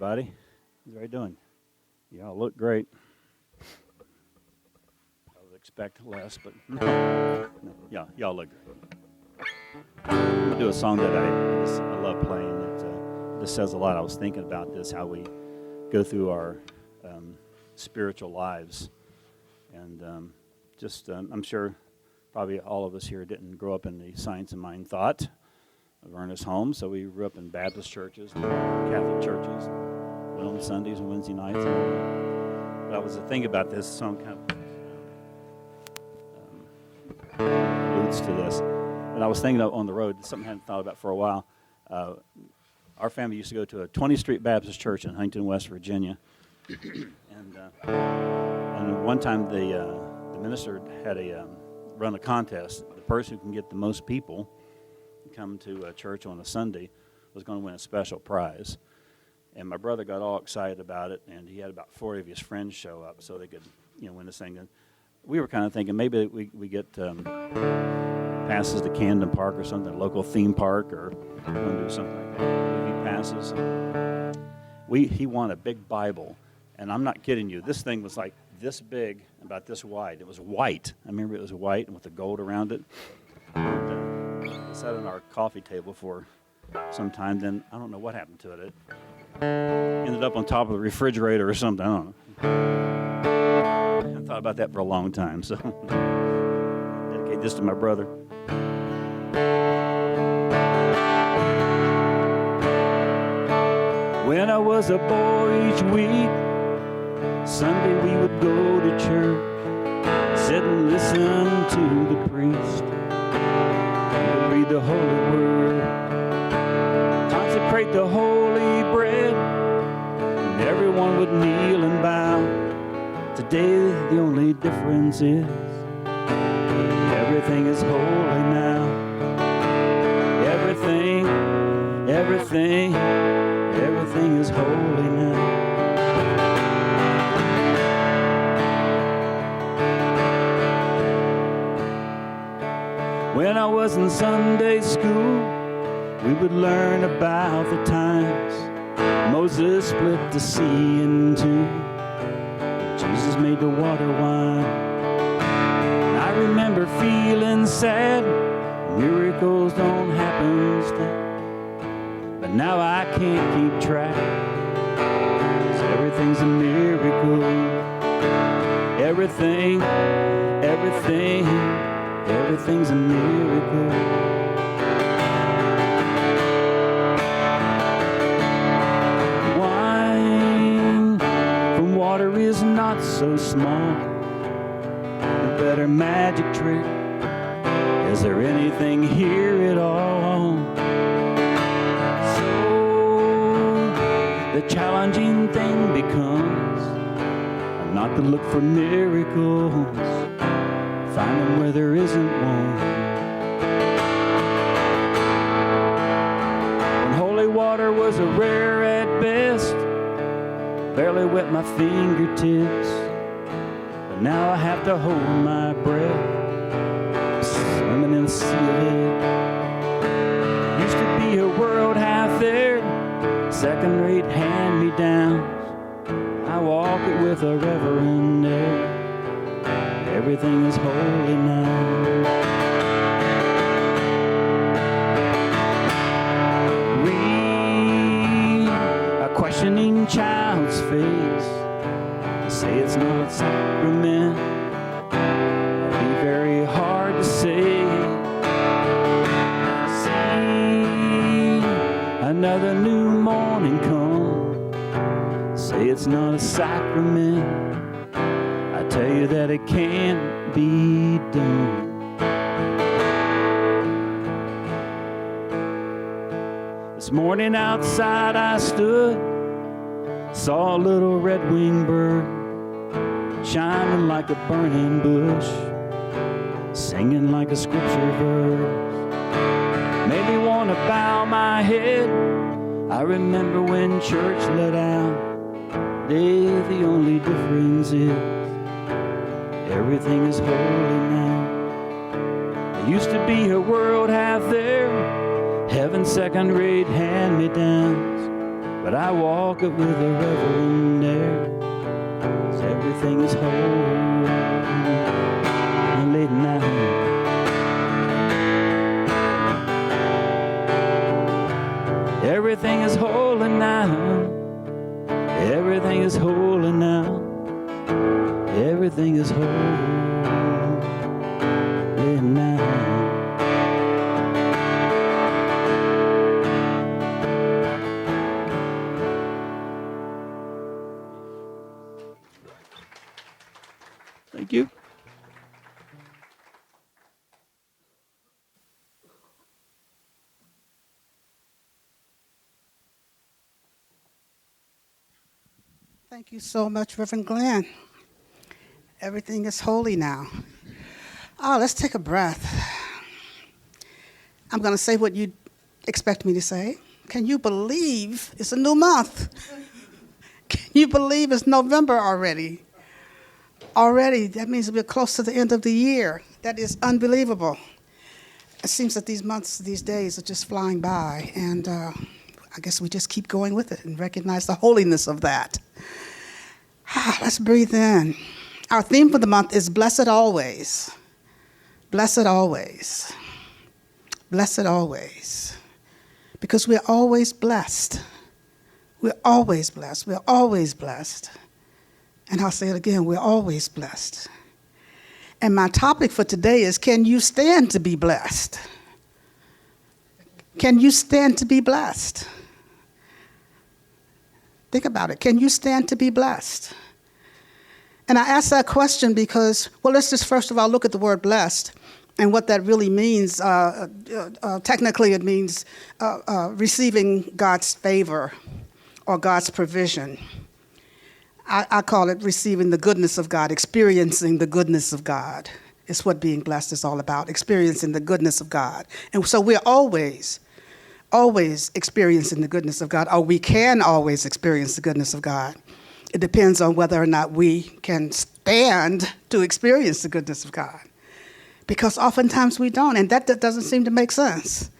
everybody. How's everybody doing? Y'all look great. I would expect less, but no, y'all look great. I'm going to do a song that I love playing. This says a lot. I was thinking about this, how we go through our spiritual lives. And I'm sure probably all of us here didn't grow up in the Science of Mind thought of Ernest Holmes. So we grew up in Baptist churches, and Catholic churches, went on Sundays and Wednesday nights. And all that. But I was thinking about this, so I'm kind of alludes to this. But I was thinking on the road, something I hadn't thought about for a while. Our family used to go to a 20th Street Baptist church in Huntington, West Virginia. And one time the minister had run a contest. The person who can get the most people to come to a church on a Sunday was going to win a special prize. And my brother got all excited about it, and he had about 40 of his friends show up so they could, win this thing. And we were kind of thinking maybe we get passes to Camden Park or something, a local theme park, or do something like that. Movie passes. He won a big Bible, and I'm not kidding you. This thing was like this big, about this wide. It was white. I remember it was white and with the gold around it. And, it sat on our coffee table for some time. Then I don't know what happened to it. It ended up on top of the refrigerator or something. I don't know. I thought about that for a long time. So dedicate this to my brother. When I was a boy each week, Sunday we would go to church, sit and listen to the priest. He would read the holy word, consecrate the holy bread, and everyone would kneel and bow. Today the only difference is everything is holy now. Everything is holy now. When I was in Sunday school, we would learn about the times Moses split the sea in two. Jesus made the water wine. And I remember feeling sad. Miracles don't happen still. But now I can't keep track. 'Cause everything's a miracle. Everything's a miracle. Wine from water is not so small. A better magic trick. Is there anything here at all? The challenging thing becomes not to look for miracles, find them where there isn't one. When holy water was a rare at best, barely wet my fingertips, but now I have to hold my breath, swimming in a sea of it. Used to be a world half there, second-rate hand-me-downs. I walk it with a reverend air. Everything is holy now. Read a questioning child's face. Say it's not a sacrament. That'd be very hard to say. See another new morning come. Say it's not a sacrament. I tell you that it can't be done. This morning outside I stood, saw a little red-winged bird shining like a burning bush, singing like a scripture verse. Made me want to bow my head. I remember when church let out. Today the only difference is everything is holy now. There used to be a world half there, heaven second-rate hand-me-downs. but I walk it with a reverent air, 'cause everything is holy now. Everything is holy now. Everything is holy now. Everything is holy now. Thank you. Thank you so much, Reverend Glenn. Everything is holy now. Oh, let's take a breath. I'm going to say what you expect me to say. Can you believe it's a new month? Can you believe it's November already? Already, that means we're close to the end of the year. That is unbelievable. It seems that these months, these days are just flying by, and I guess we just keep going with it and recognize the holiness of that. Let's breathe in. Our theme for the month is Blessed Always. Blessed always. Blessed always. Because we're always blessed. We're always blessed. We're always blessed. And I'll say it again, we're always blessed. And my topic for today is, can you stand to be blessed? Can you stand to be blessed? Think about it. Can you stand to be blessed? And I ask that question because, well, let's just first of all look at the word blessed and what that really means. Technically, it means receiving God's favor or God's provision. I call it receiving the goodness of God, experiencing the goodness of God. It's what being blessed is all about, experiencing the goodness of God. And so we're always experiencing the goodness of God, or we can always experience the goodness of God. It depends on whether or not we can stand to experience the goodness of God. Because oftentimes we don't, and that doesn't seem to make sense.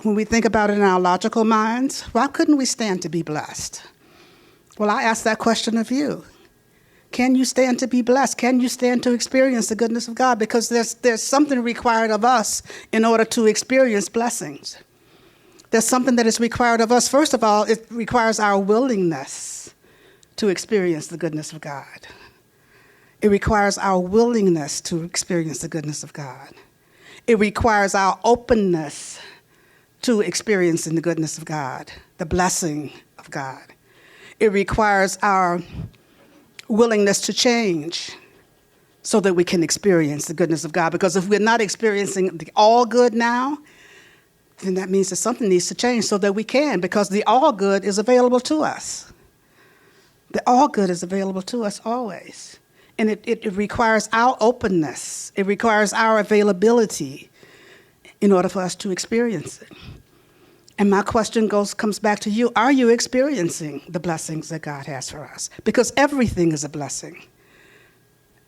When we think about it in our logical minds, why couldn't we stand to be blessed? Well, I ask that question of you. Can you stand to be blessed? Can you stand to experience the goodness of God? Because there's something required of us in order to experience blessings. There's something that is required of us. First of all, it requires our willingness to experience the goodness of God. It requires our willingness to experience the goodness of God. It requires our openness to experiencing the goodness of God, the blessing of God. It requires our willingness to change so that we can experience the goodness of God. Because if we're not experiencing the all good now, then that means that something needs to change so that we can, because the all good is available to us. The all good is available to us always. And it requires our openness. It requires our availability in order for us to experience it. And my question comes back to you. Are you experiencing the blessings that God has for us? Because everything is a blessing.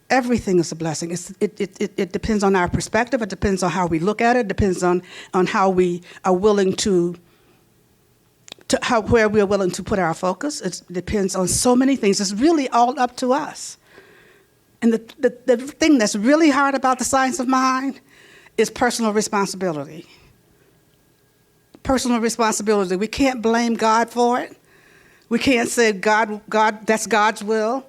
Everything is a blessing. It depends on our perspective. It depends on how we look at it. It depends on how we are willing where we are willing to put our focus. It depends on so many things. It's really all up to us. And the thing that's really hard about the science of mind is personal responsibility. Personal responsibility. We can't blame God for it. We can't say, God, that's God's will,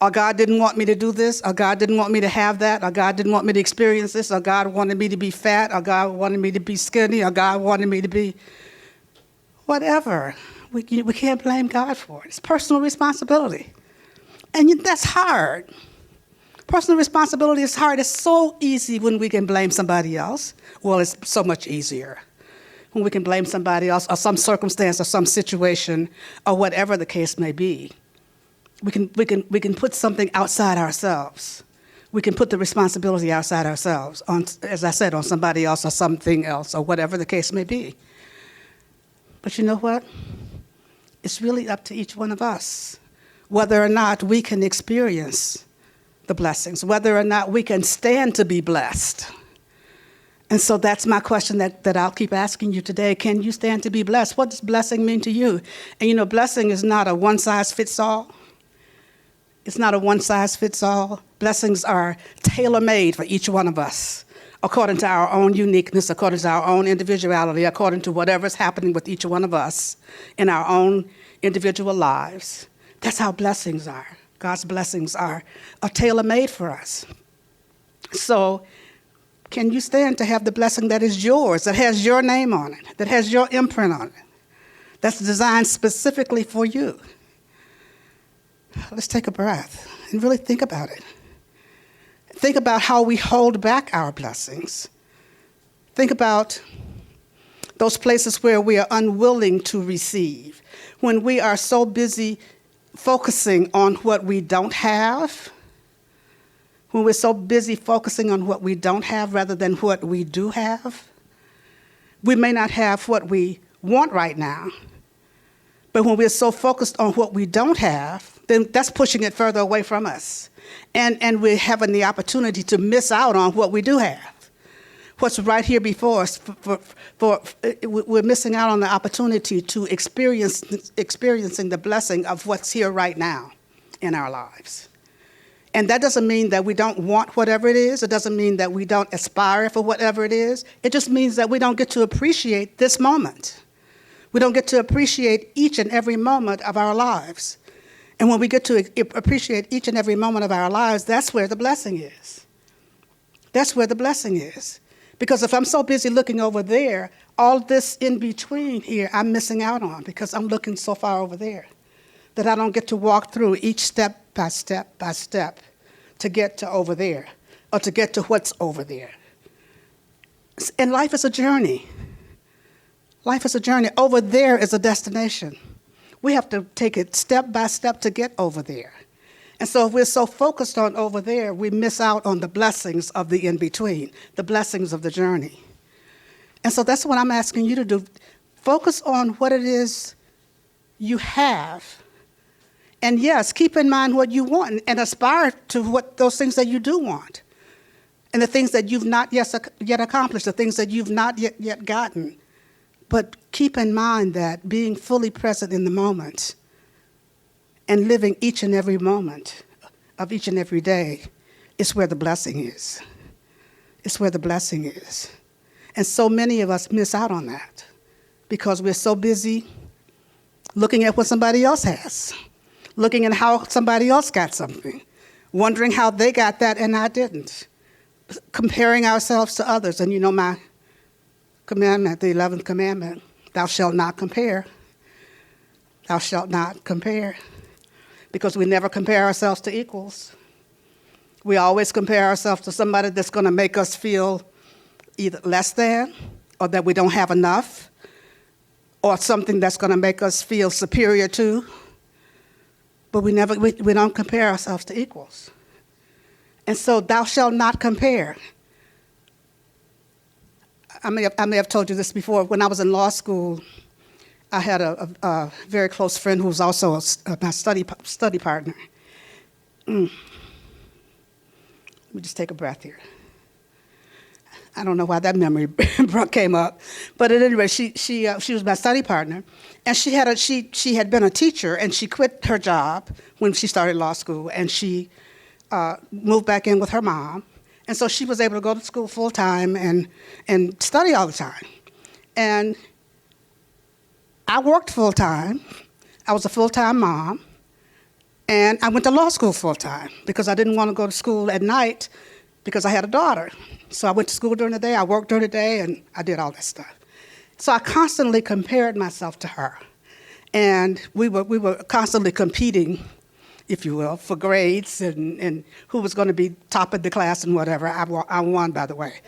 or God didn't want me to do this, or God didn't want me to have that, or God didn't want me to experience this, or God wanted me to be fat, or God wanted me to be skinny, or God wanted me to be whatever. We can't blame God for it. It's personal responsibility. And that's hard. Personal responsibility is hard. It's so easy when we can blame somebody else. Well, it's so much easier when we can blame somebody else or some circumstance or some situation or whatever the case may be. We can put something outside ourselves. We can put the responsibility outside ourselves, on, as I said, on somebody else or something else or whatever the case may be. But you know what? It's really up to each one of us whether or not we can experience the blessings, whether or not we can stand to be blessed. And so that's my question that I'll keep asking you today. Can you stand to be blessed? What does blessing mean to you? And you know, blessing is not a one-size-fits-all. It's not a one-size-fits-all. Blessings are tailor-made for each one of us, according to our own uniqueness, according to our own individuality, according to whatever's happening with each one of us in our own individual lives. That's how blessings are. God's blessings are tailor-made for us. So can you stand to have the blessing that is yours, that has your name on it, that has your imprint on it, that's designed specifically for you? Let's take a breath and really think about it. Think about how we hold back our blessings. Think about those places where we are unwilling to receive, when we are so busy focusing on what we don't have, when we're so busy focusing on what we don't have rather than what we do have. We may not have what we want right now, but when we're so focused on what we don't have, then that's pushing it further away from us. And we're having the opportunity to miss out on what we do have. What's right here before us, we're missing out on the opportunity to experiencing the blessing of what's here right now in our lives. And that doesn't mean that we don't want whatever it is. It doesn't mean that we don't aspire for whatever it is. It just means that we don't get to appreciate this moment. We don't get to appreciate each and every moment of our lives. And when we get to appreciate each and every moment of our lives, that's where the blessing is. That's where the blessing is. Because if I'm so busy looking over there, all this in between here I'm missing out on because I'm looking so far over there that I don't get to walk through each step by step by step to get to over there or to get to what's over there. And life is a journey. Life is a journey. Over there is a destination. We have to take it step by step to get over there. And so if we're so focused on over there, we miss out on the blessings of the in-between, the blessings of the journey. And so that's what I'm asking you to do. Focus on what it is you have. And yes, keep in mind what you want and aspire to what those things that you do want. And the things that you've not yet accomplished, the things that you've not yet gotten. But keep in mind that being fully present in the moment and living each and every moment of each and every day is where the blessing is. It's where the blessing is. And so many of us miss out on that because we're so busy looking at what somebody else has, looking at how somebody else got something, wondering how they got that and I didn't, comparing ourselves to others. And you know my commandment, the 11th commandment, thou shalt not compare. Thou shalt not compare. Because we never compare ourselves to equals. We always compare ourselves to somebody that's going to make us feel either less than or that we don't have enough or something that's going to make us feel superior to. But we don't compare ourselves to equals. And so thou shalt not compare. I may have told you this before. When I was in law school, I had a very close friend who was also my study partner. Let me just take a breath here. I don't know why that memory came up, but at any rate, she was my study partner, and she had been a teacher, and she quit her job when she started law school, and she moved back in with her mom. And so she was able to go to school full time and study all the time. And I worked full time. I was a full-time mom. And I went to law school full time because I didn't want to go to school at night because I had a daughter. So I went to school during the day, I worked during the day, and I did all that stuff. So I constantly compared myself to her. And we were constantly competing, if you will, for grades and who was going to be top of the class and whatever. I won, by the way.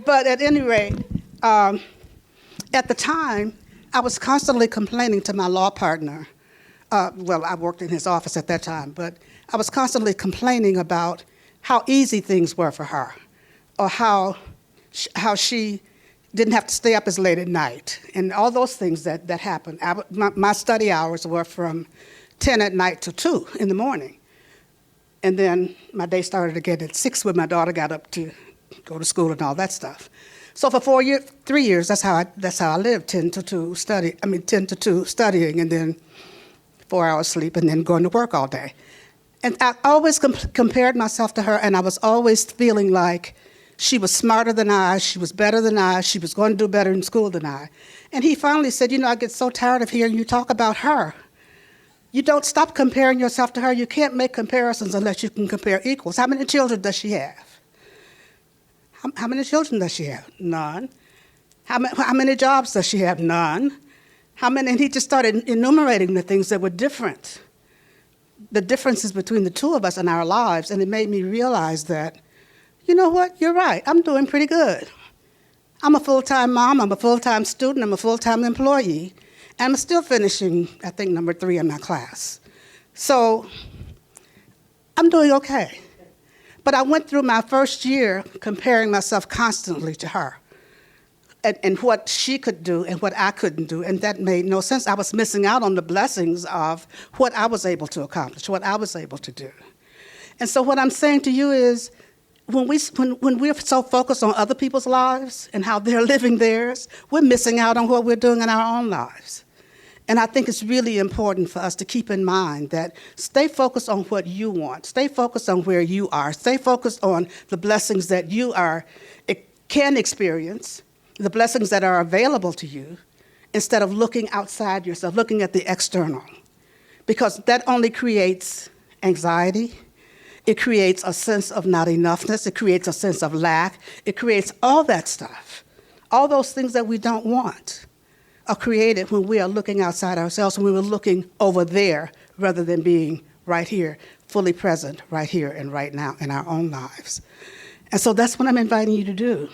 But at any rate, at the time, I was constantly complaining to my law partner. I worked in his office at that time, but I was constantly complaining about how easy things were for her, or how she didn't have to stay up as late at night, and all those things that happened. My study hours were from 10 at night to 2 in the morning. And then my day started again at 6 when my daughter got up to go to school and all that stuff. So for 3 years, that's how I lived, 10 to 2 studying, and then 4 hours sleep, and then going to work all day. And I always compared myself to her, and I was always feeling like she was smarter than I, she was better than I, she was going to do better in school than I. And he finally said, I get so tired of hearing you talk about her. You don't stop comparing yourself to her. You can't make comparisons unless you can compare equals. How many children does she have? How many children does she have? None. How many jobs does she have? None. And he just started enumerating the things that were different, the differences between the two of us in our lives, and it made me realize that, you know what, you're right, I'm doing pretty good. I'm a full-time mom, I'm a full-time student, I'm a full-time employee, and I'm still finishing, I think, number 3 in my class. So I'm doing okay. But I went through my first year comparing myself constantly to her and what she could do and what I couldn't do, and that made no sense. I was missing out on the blessings of what I was able to accomplish, what I was able to do. And so what I'm saying to you is, when we're so focused on other people's lives and how they're living theirs, we're missing out on what we're doing in our own lives. And I think it's really important for us to keep in mind that stay focused on what you want. Stay focused on where you are. Stay focused on the blessings that you can experience, the blessings that are available to you, instead of looking outside yourself, looking at the external. Because that only creates anxiety. It creates a sense of not enoughness. It creates a sense of lack. It creates all that stuff. All those things that we don't want are created when we are looking outside ourselves, when we're looking over there rather than being right here, fully present right here and right now in our own lives. And so that's what I'm inviting you to do.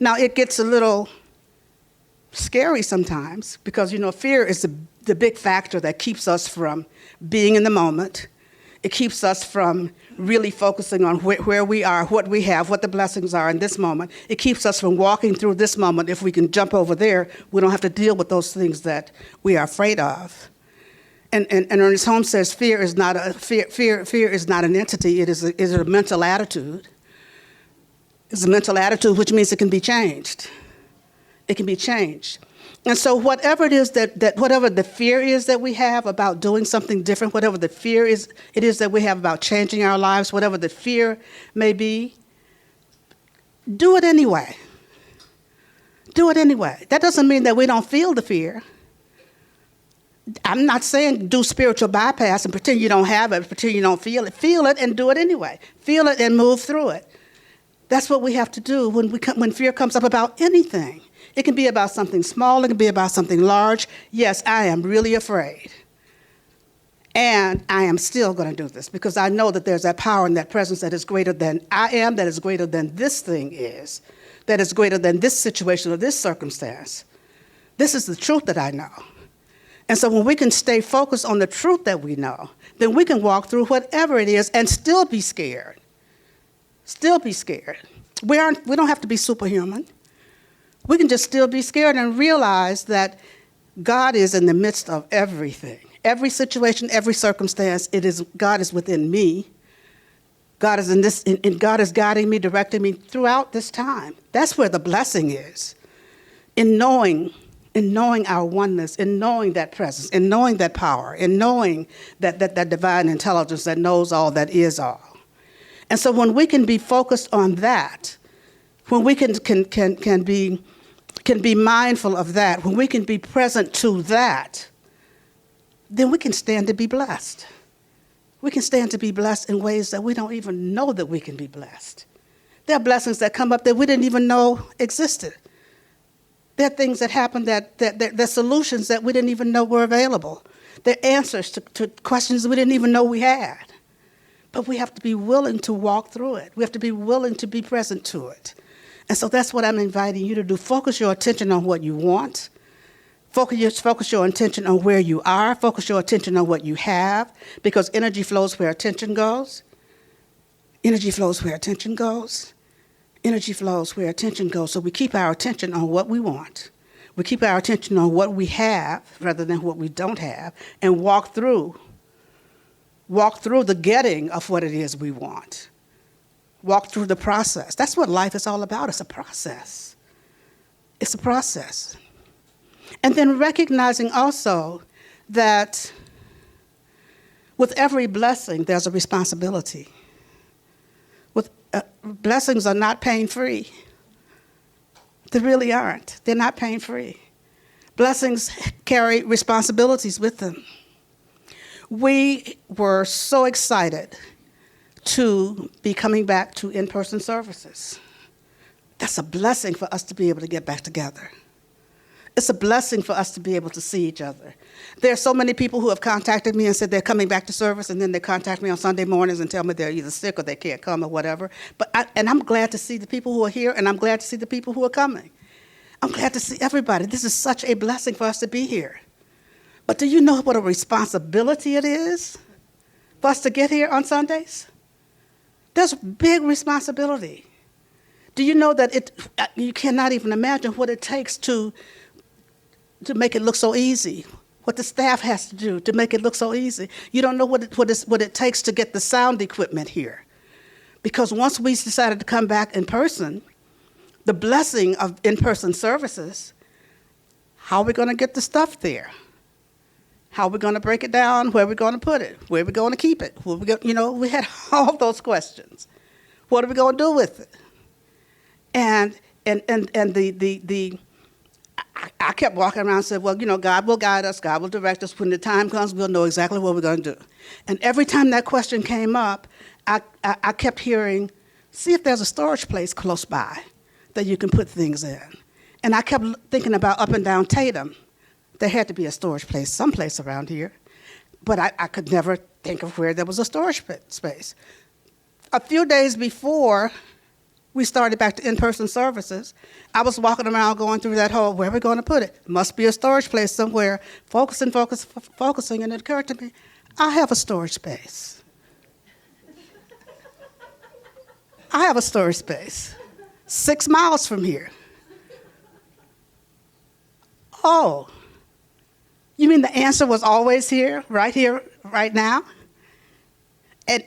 Now, it gets a little scary sometimes because, fear is the big factor that keeps us from being in the moment. It keeps us from really focusing on where we are, what we have, what the blessings are in this moment. It keeps us from walking through this moment. If we can jump over there, we don't have to deal with those things that we are afraid of. And Ernest Holmes says fear is not an entity. It is a mental attitude. It's a mental attitude, which means it can be changed. It can be changed. And so whatever it is whatever the fear is that we have about doing something different, whatever the fear is that we have about changing our lives, whatever the fear may be, do it anyway. Do it anyway. That doesn't mean that we don't feel the fear. I'm not saying do spiritual bypass and pretend you don't have it, pretend you don't feel it. Feel it and do it anyway. Feel it and move through it. That's what we have to do when fear comes up about anything. It can be about something small. It can be about something large. Yes, I am really afraid. And I am still going to do this because I know that there's that power and that presence that is greater than I am, that is greater than this thing is, that is greater than this situation or this circumstance. This is the truth that I know. And so when we can stay focused on the truth that we know, then we can walk through whatever it is and still be scared. Still be scared. We don't have to be superhuman. We can just still be scared and realize that God is in the midst of everything. Every situation, every circumstance, God is within me. God is and God is guiding me, directing me throughout this time. That's where the blessing is. In knowing our oneness, in knowing that presence, in knowing that power, in knowing that divine intelligence that knows all, that is all. And so when we can be focused on that, when we can be mindful of that, when we can be present to that, then we can stand to be blessed. We can stand to be blessed in ways that we don't even know that we can be blessed. There are blessings that come up that we didn't even know existed. There are things that happen that solutions that we didn't even know were available. There are answers to questions we didn't even know we had. But we have to be willing to walk through it. We have to be willing to be present to it. And so that's what I'm inviting you to do. Focus your attention on what you want. Focus your attention on where you are. Focus your attention on what you have, because energy flows where attention goes. Energy flows where attention goes. Energy flows where attention goes. So we keep our attention on what we want. We keep our attention on what we have rather than what we don't have, and walk through the getting of what it is we want. walk through the process. That's what life is all about. It's a process. It's a process. And then recognizing also that with every blessing, there's a responsibility. Blessings are not pain-free. They really aren't. They're not pain-free. Blessings carry responsibilities with them. We were so excited to be coming back to in-person services. That's a blessing for us to be able to get back together. It's a blessing for us to be able to see each other. There are so many people who have contacted me and said they're coming back to service, and then they contact me on Sunday mornings and tell me they're either sick or they can't come or whatever. And I'm glad to see the people who are here, and I'm glad to see the people who are coming. I'm glad to see everybody. This is such a blessing for us to be here. But do you know what a responsibility it is for us to get here on Sundays? There's a big responsibility. Do you know that you cannot even imagine what it takes to make it look so easy, what the staff has to do to make it look so easy. You don't know what it takes to get the sound equipment here. Because once we decided to come back in person, the blessing of in-person services, how are we going to get the stuff there? How are we going to break it down? Where are we going to put it? Where are we going to keep it? We had all those questions. What are we going to do with it? And I kept walking around and said, well, God will guide us, God will direct us. When the time comes, we'll know exactly what we're going to do. And every time that question came up, I kept hearing, see if there's a storage place close by that you can put things in. And I kept thinking about up and down Tatum. There had to be a storage place someplace around here. But I could never think of where there was a storage space. A few days before we started back to in-person services, I was walking around going through that whole, where are we going to put it? Must be a storage place somewhere, focusing, and it occurred to me, I have a storage space. I have a storage space 6 miles from here. Oh, you mean the answer was always here, right now? And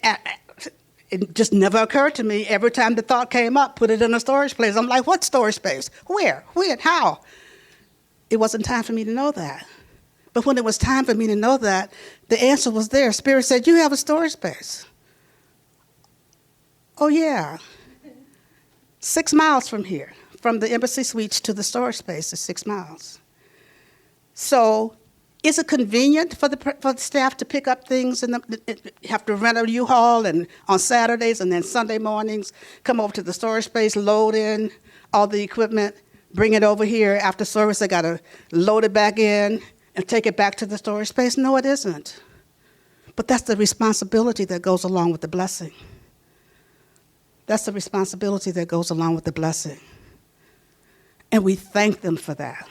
it just never occurred to me. Every time the thought came up, put it in a storage place. I'm like, what storage space? Where? When? How? It wasn't time for me to know that. But when it was time for me to know that, the answer was there. Spirit said, you have a storage space. Oh, yeah. 6 miles from here. From the Embassy Suites to the storage space is 6 miles. So is it convenient for the staff to pick up things and have to rent a U-Haul and on Saturdays and then Sunday mornings come over to the storage space, load in all the equipment, bring it over here after service? They got to load it back in and take it back to the storage space? No, it isn't. But that's the responsibility that goes along with the blessing. That's the responsibility that goes along with the blessing. And we thank them for that,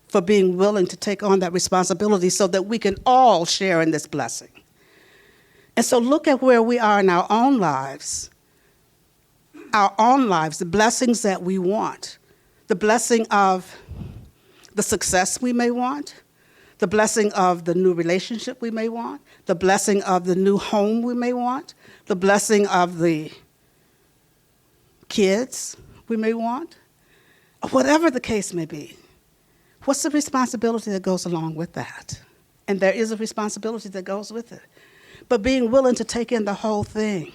for being willing to take on that responsibility so that we can all share in this blessing. And so look at where we are in our own lives, the blessings that we want, the blessing of the success we may want, the blessing of the new relationship we may want, the blessing of the new home we may want, the blessing of the kids we may want, whatever the case may be. What's the responsibility that goes along with that? And there is a responsibility that goes with it. But being willing to take in the whole thing,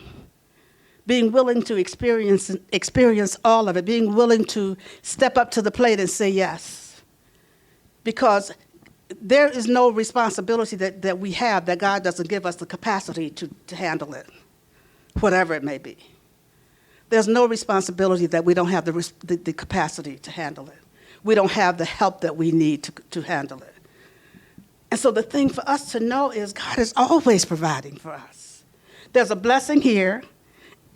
being willing to experience all of it, being willing to step up to the plate and say yes. Because there is no responsibility that we have that God doesn't give us the capacity to handle it, whatever it may be. There's no responsibility that we don't have the capacity to handle it. We don't have the help that we need to handle it. And so the thing for us to know is God is always providing for us. There's a blessing here.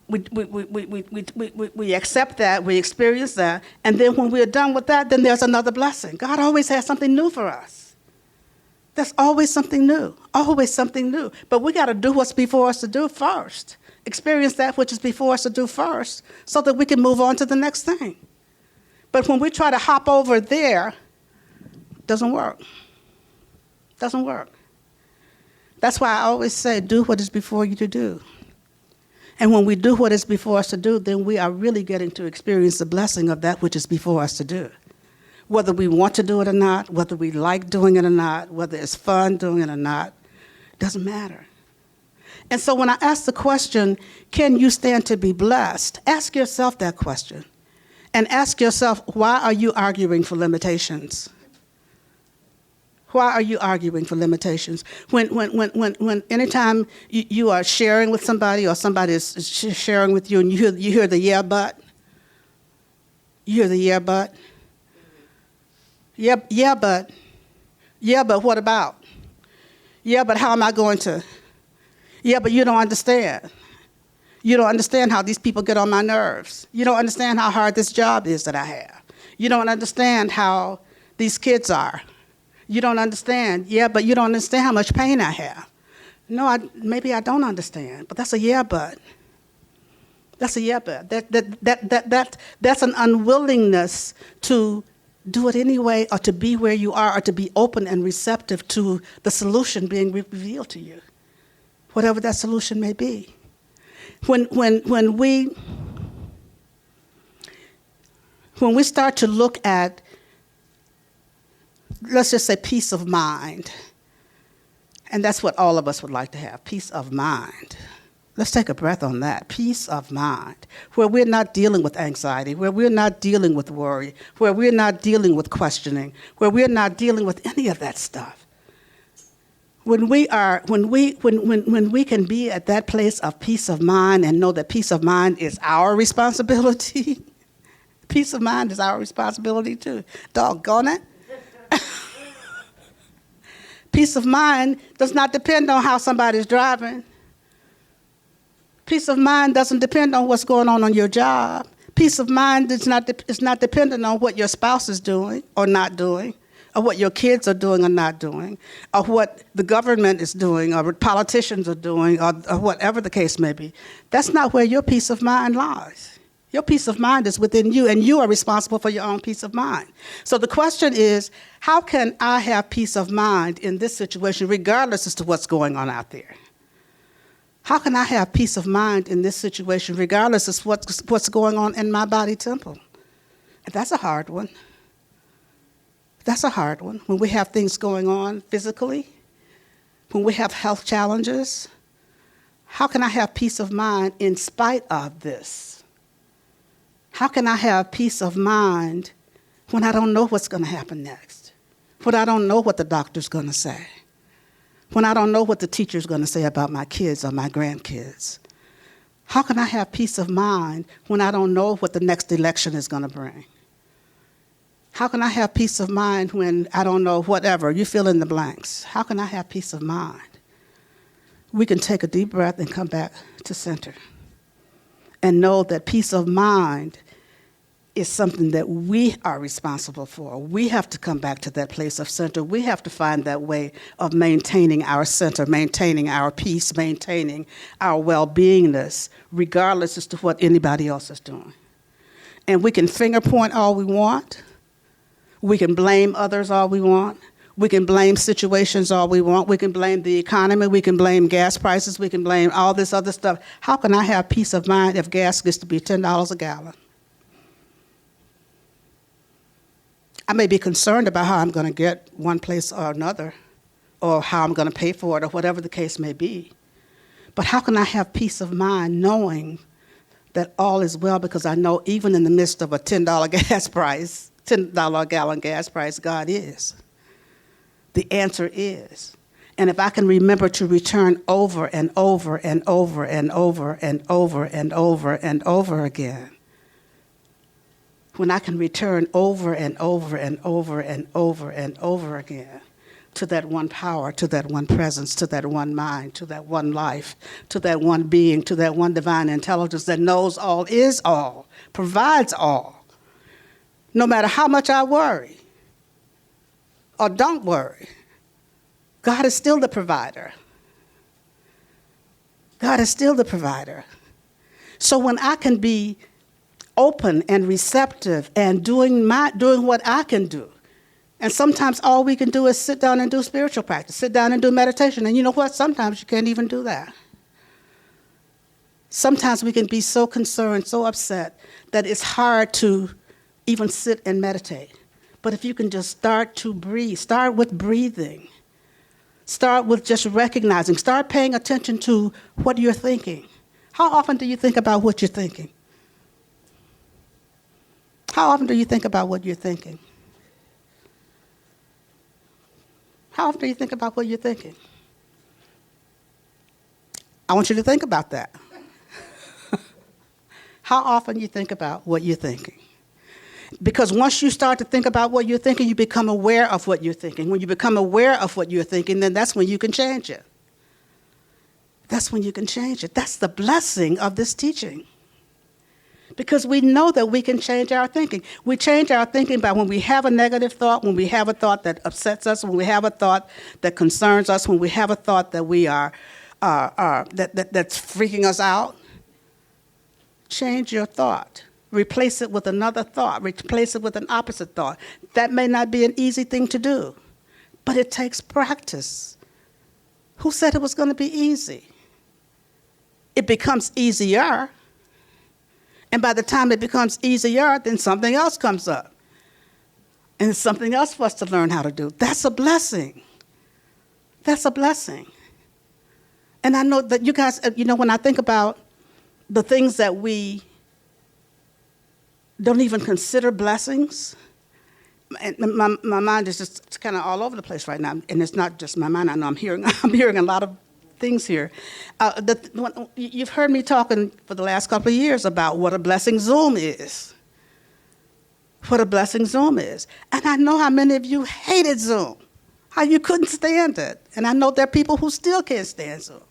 We accept that, we experience that, and then when we're done with that, then there's another blessing. God always has something new for us. There's always something new, always something new. But we got to do what's before us to do first. Experience that which is before us to do first so that we can move on to the next thing. But when we try to hop over there, it doesn't work. Doesn't work. That's why I always say, do what is before you to do. And when we do what is before us to do, then we are really getting to experience the blessing of that which is before us to do. Whether we want to do it or not, whether we like doing it or not, whether it's fun doing it or not, doesn't matter. And so when I ask the question, can you stand to be blessed? Ask yourself that question. And ask yourself, why are you arguing for limitations? Why are you arguing for limitations? When anytime you are sharing with somebody or somebody is sharing with you and you hear the yeah, but, you hear the yeah, but, yeah, but what about? Yeah, but how am I going to? Yeah, but you don't understand. You don't understand how these people get on my nerves. You don't understand how hard this job is that I have. You don't understand how these kids are. You don't understand. Yeah, but you don't understand how much pain I have. No, maybe I don't understand, but that's a yeah, but. That's a yeah, but. That's an unwillingness to do it anyway, or to be where you are, or to be open and receptive to the solution being revealed to you, whatever that solution may be. When we start to look at, let's just say, peace of mind, and that's what all of us would like to have, peace of mind. Let's take a breath on that, peace of mind, where we're not dealing with anxiety, where we're not dealing with worry, where we're not dealing with questioning, where we're not dealing with any of that stuff. When we can be at that place of peace of mind and know that peace of mind is our responsibility, peace of mind is our responsibility too. Doggone it. Peace of mind does not depend on how somebody's driving. Peace of mind doesn't depend on what's going on your job. Peace of mind is not dependent on what your spouse is doing or not doing, or what your kids are doing or not doing, or what the government is doing, or what politicians are doing, or whatever the case may be. That's not where your peace of mind lies. Your peace of mind is within you, and you are responsible for your own peace of mind. So the question is, how can I have peace of mind in this situation, regardless as to what's going on out there? How can I have peace of mind in this situation, regardless of what's going on in my body temple? That's a hard one. That's a hard one. When we have things going on physically, when we have health challenges, how can I have peace of mind in spite of this? How can I have peace of mind when I don't know what's going to happen next? When I don't know what the doctor's going to say? When I don't know what the teacher's going to say about my kids or my grandkids? How can I have peace of mind when I don't know what the next election is going to bring? How can I have peace of mind when I don't know whatever? You fill in the blanks. How can I have peace of mind? We can take a deep breath and come back to center and know that peace of mind is something that we are responsible for. We have to come back to that place of center. We have to find that way of maintaining our center, maintaining our peace, maintaining our well-beingness, regardless as to what anybody else is doing. And we can finger point all we want. We can blame others all we want. We can blame situations all we want. We can blame the economy. We can blame gas prices. We can blame all this other stuff. How can I have peace of mind if gas gets to be $10 a gallon? I may be concerned about how I'm going to get one place or another, or how I'm going to pay for it, or whatever the case may be. But how can I have peace of mind knowing that all is well, because I know even in the midst of a $10 gas price, $10 a gallon gas price, God is. The answer is. And if I can remember to return over and over and over and over and over and over and over again, when I can return over and over and over and over and over again to that one power, to that one presence, to that one mind, to that one life, to that one being, to that one divine intelligence that knows all, is all, provides all, no matter how much I worry or don't worry, God is still the provider. God is still the provider. So when I can be open and receptive and doing what I can do. And sometimes all we can do is sit down and do spiritual practice, sit down and do meditation. And you know what? Sometimes you can't even do that. Sometimes we can be so concerned, so upset, that it's hard to even sit and meditate. But if you can just start to breathe, start with breathing. Start with just recognizing, start paying attention to what you're thinking. How often do you think about what you're thinking? How often do you think about what you're thinking? How often do you think about what you're thinking? I want you to think about that. How often you think about what you're thinking? Because once you start to think about what you're thinking, you become aware of what you're thinking. When you become aware of what you're thinking, then that's when you can change it. That's when you can change it. That's the blessing of this teaching. Because we know that we can change our thinking. We change our thinking by when we have a negative thought, when we have a thought that upsets us, when we have a thought that concerns us, when we have a thought that we that's freaking us out. Change your thought. Replace it with another thought. Replace it with an opposite thought. That may not be an easy thing to do, but it takes practice. Who said it was going to be easy? It becomes easier. And by the time it becomes easier, then something else comes up. And it's something else for us to learn how to do. That's a blessing. That's a blessing. And I know that you guys, when I think about the things that we don't even consider blessings, and my mind is just kind of all over the place right now. And it's not just my mind. I know I'm hearing a lot of things here. You've heard me talking for the last couple of years about what a blessing Zoom is. What a blessing Zoom is. And I know how many of you hated Zoom, how you couldn't stand it. And I know there are people who still can't stand Zoom.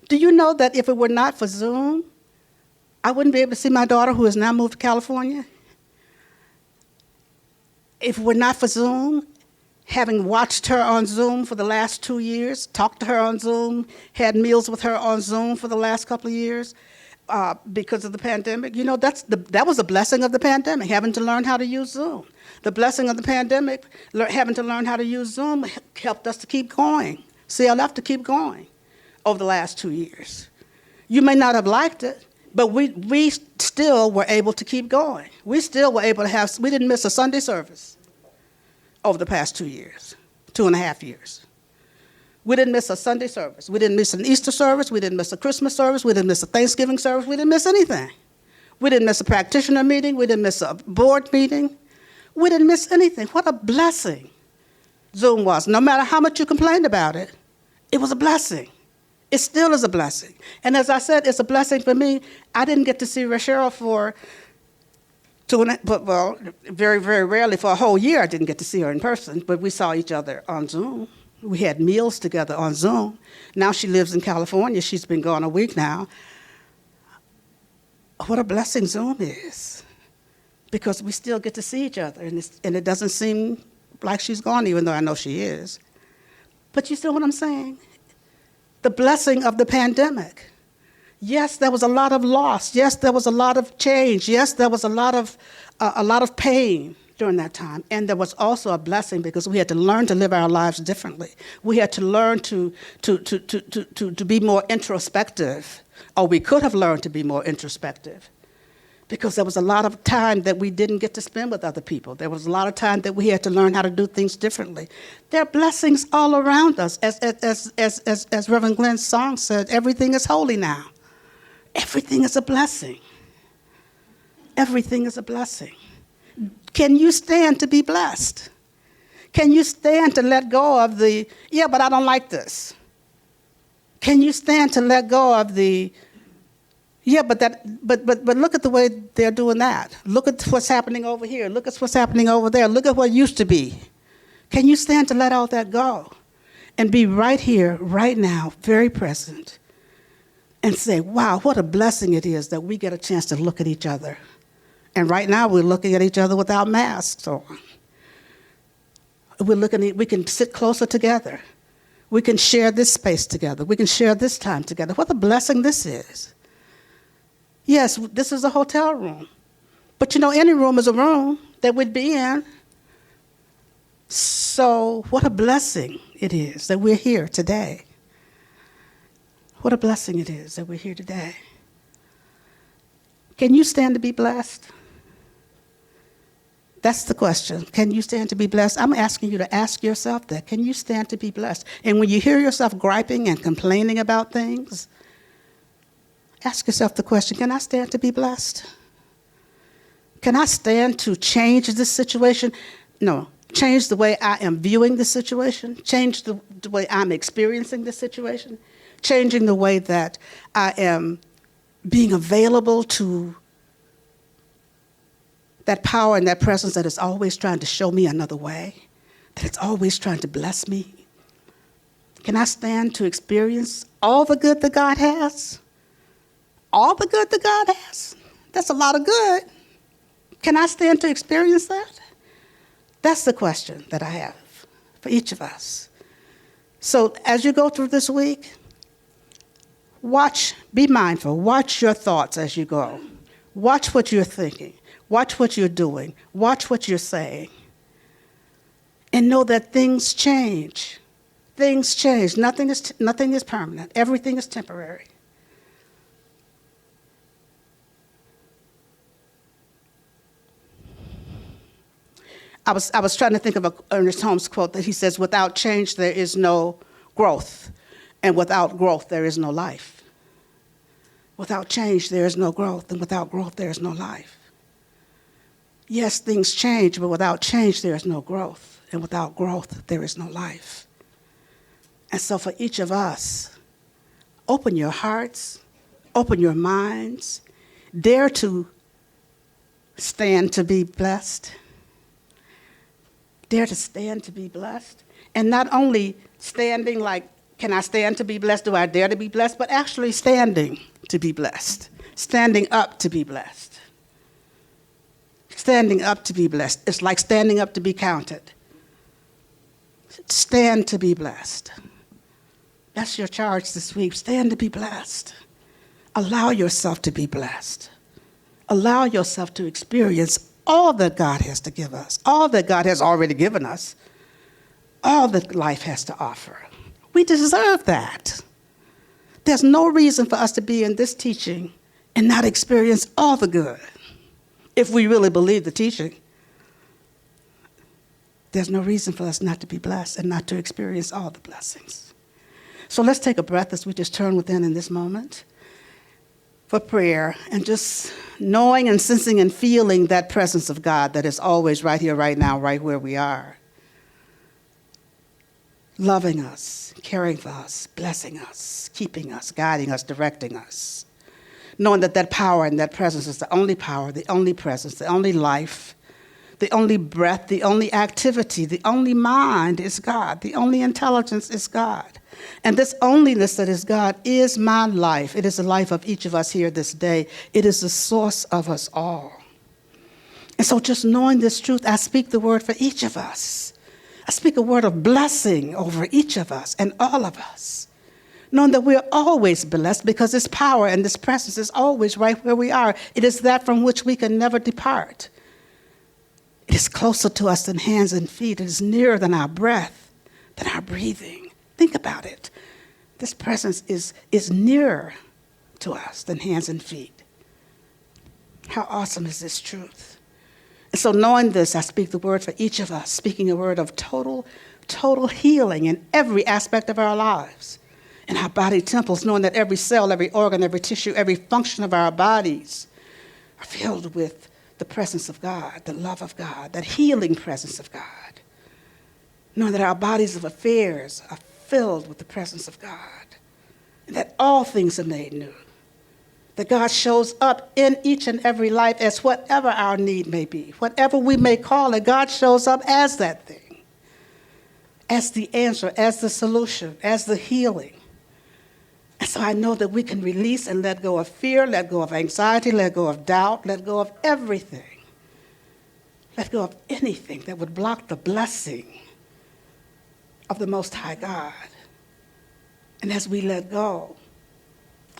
Do you know that if it were not for Zoom, I wouldn't be able to see my daughter who has now moved to California? If it were not for Zoom, having watched her on Zoom for the last 2 years, talked to her on Zoom, had meals with her on Zoom for the last couple of years because of the pandemic, that was a blessing of the pandemic, having to learn how to use Zoom. The blessing of the pandemic, having to learn how to use Zoom, helped us to keep going, CLF to keep going over the last 2 years. You may not have liked it, but we still were able to keep going. We still were able to we didn't miss a Sunday service over the past 2 years, 2.5 years. We didn't miss a Sunday service. We didn't miss an Easter service. We didn't miss a Christmas service. We didn't miss a Thanksgiving service. We didn't miss anything. We didn't miss a practitioner meeting. We didn't miss a board meeting. We didn't miss anything. What a blessing Zoom was. No matter how much you complained about it, it was a blessing. It still is a blessing. And as I said, it's a blessing for me. I didn't get to see Rev.Sherry for very, very rarely. For a whole year, I didn't get to see her in person, but we saw each other on Zoom. We had meals together on Zoom. Now she lives in California. She's been gone a week now. What a blessing Zoom is, because we still get to see each other, and it doesn't seem like she's gone, even though I know she is. But you see what I'm saying? The blessing of the pandemic. Yes, there was a lot of loss. Yes, there was a lot of change. Yes, there was a lot of pain during that time. And there was also a blessing because we had to learn to live our lives differently. We had to learn to be more introspective, or we could have learned to be more introspective, because there was a lot of time that we didn't get to spend with other people. There was a lot of time that we had to learn how to do things differently. There are blessings all around us. As Reverend Glenn's song said, everything is holy now. Everything is a blessing. Everything is a blessing. Can you stand to be blessed? Can you stand to let go of the, yeah, but I don't like this? Can you stand to let go of the, yeah, but look at the way they're doing that. Look at what's happening over here. Look at what's happening over there. Look at what used to be. Can you stand to let all that go and be right here, right now, very present, and say, wow, what a blessing it is that we get a chance to look at each other. And right now we're looking at each other without masks on. We can sit closer together. We can share this space together. We can share this time together. What a blessing this is. Yes, this is a hotel room. But any room is a room that we'd be in. So what a blessing it is that we're here today. What a blessing it is that we're here today. Can you stand to be blessed? That's the question. Can you stand to be blessed? I'm asking you to ask yourself that. Can you stand to be blessed? And when you hear yourself griping and complaining about things, ask yourself the question, can I stand to be blessed? Can I stand to change this situation? No, change the way I am viewing the situation, change the way I'm experiencing the situation, changing the way that I am being available to that power and that presence that is always trying to show me another way, that it's always trying to bless me. Can I stand to experience all the good that God has? All the good that God has? That's a lot of good. Can I stand to experience that? That's the question that I have for each of us. So as you go through this week, be mindful, watch your thoughts as you go. Watch what you're thinking. Watch what you're doing. Watch what you're saying. And know that things change. Things change. Nothing is permanent. Everything is temporary. I was trying to think of a Ernest Holmes quote that he says, without change, there is no growth. And without growth, there is no life. Without change, there is no growth. And without growth, there is no life. Yes, things change, but without change, there is no growth. And without growth, there is no life. And so for each of us, open your hearts, open your minds, dare to stand to be blessed. Dare to stand to be blessed. And not only standing like, can I stand to be blessed? Do I dare to be blessed? But actually standing to be blessed. Standing up to be blessed. Standing up to be blessed. It's like standing up to be counted. Stand to be blessed. That's your charge this week. Stand to be blessed. Allow yourself to be blessed. Allow yourself to experience all that God has to give us, all that God has already given us, all that life has to offer. We deserve that. There's no reason for us to be in this teaching and not experience all the good. If we really believe the teaching, there's no reason for us not to be blessed and not to experience all the blessings. So let's take a breath as we just turn within in this moment for prayer and just knowing and sensing and feeling that presence of God that is always right here, right now, right where we are. Loving us, caring for us, blessing us, keeping us, guiding us, directing us. Knowing that that power and that presence is the only power, the only presence, the only life, the only breath, the only activity, the only mind is God. The only intelligence is God. And this onlyness that is God is my life. It is the life of each of us here this day. It is the source of us all. And so just knowing this truth, I speak the word for each of us. I speak a word of blessing over each of us and all of us. Knowing that we are always blessed because this power and this presence is always right where we are. It is that from which we can never depart. It is closer to us than hands and feet. It is nearer than our breath, than our breathing. Think about it. This presence is nearer to us than hands and feet. How awesome is this truth? And so knowing this, I speak the word for each of us, speaking a word of total healing in every aspect of our lives. In our body temples, knowing that every cell, every organ, every tissue, every function of our bodies are filled with the presence of God, the love of God, that healing presence of God. Knowing that our bodies of affairs are filled with the presence of God, and that all things are made new. That God shows up in each and every life as whatever our need may be, whatever we may call it, God shows up as that thing, as the answer, as the solution, as the healing. And so I know that we can release and let go of fear, let go of anxiety, let go of doubt, let go of everything. Let go of anything that would block the blessing of the Most High God. And as we let go,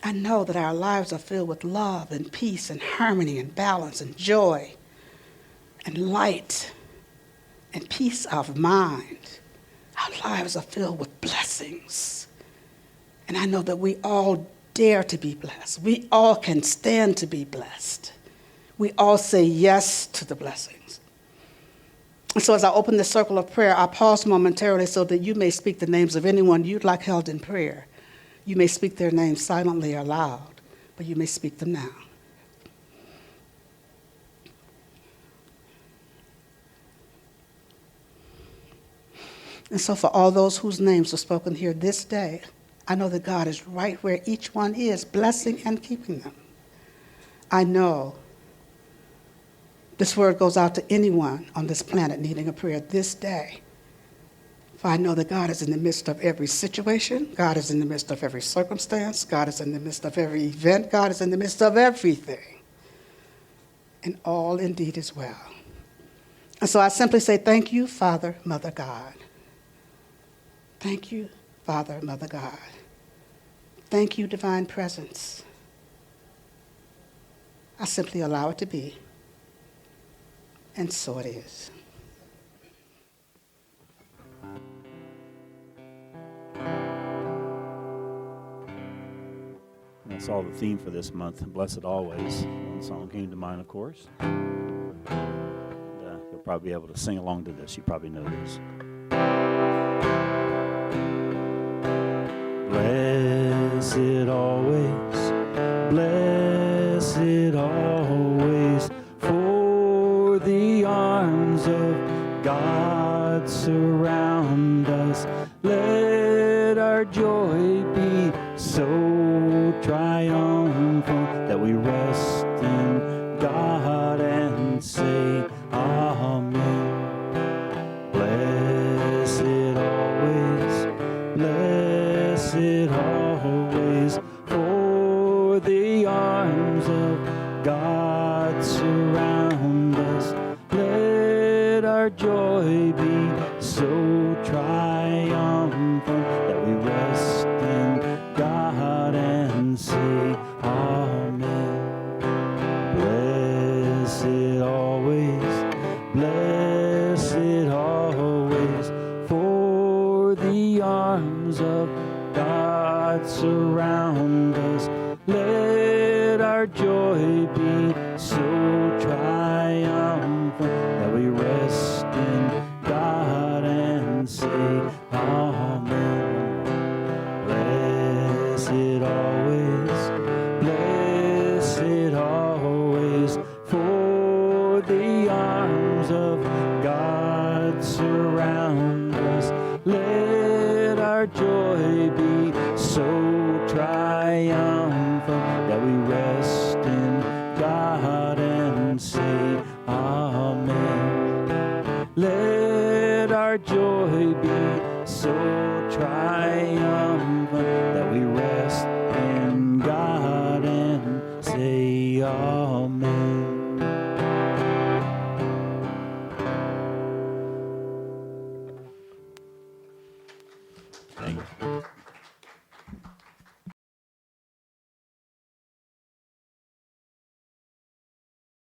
I know that our lives are filled with love and peace and harmony and balance and joy and light and peace of mind. Our lives are filled with blessings. And I know that we all dare to be blessed. We all can stand to be blessed. We all say yes to the blessings. And so as I open the circle of prayer, I pause momentarily so that you may speak the names of anyone you'd like held in prayer. You may speak their names silently or loud, but you may speak them now. And so for all those whose names are spoken here this day, I know that God is right where each one is, blessing and keeping them. I know this word goes out to anyone on this planet needing a prayer this day. For I know that God is in the midst of every situation. God is in the midst of every circumstance. God is in the midst of every event. God is in the midst of everything. And all indeed is well. And so I simply say, thank you, Father, Mother God. Thank you, Father, Mother God. Thank you, Divine Presence. I simply allow it to be. And so it is. That's all the theme for this month, Blessed Always. One song came to mind, of course. You'll probably be able to sing along to this. You probably know this. Blessed always, blessed always, for the arms of God surround us. Let our joy be so triumphant that we rest in God and say, Amen. Blessed always, blessed always, for the arms of God surround us. Let our joy be so triumphant that we rest in God and say, Amen. Blessed always, blessed always, for the arms of God surround us. Let our joy be so triumphant that we rest in God and say, Amen. Blessed always, blessed always, for the arms of God surround us. Let our joy be so triumphant that we rest in God and say, Amen. Let our joy be so triumphant that we rest in God and say, Amen. Thank you.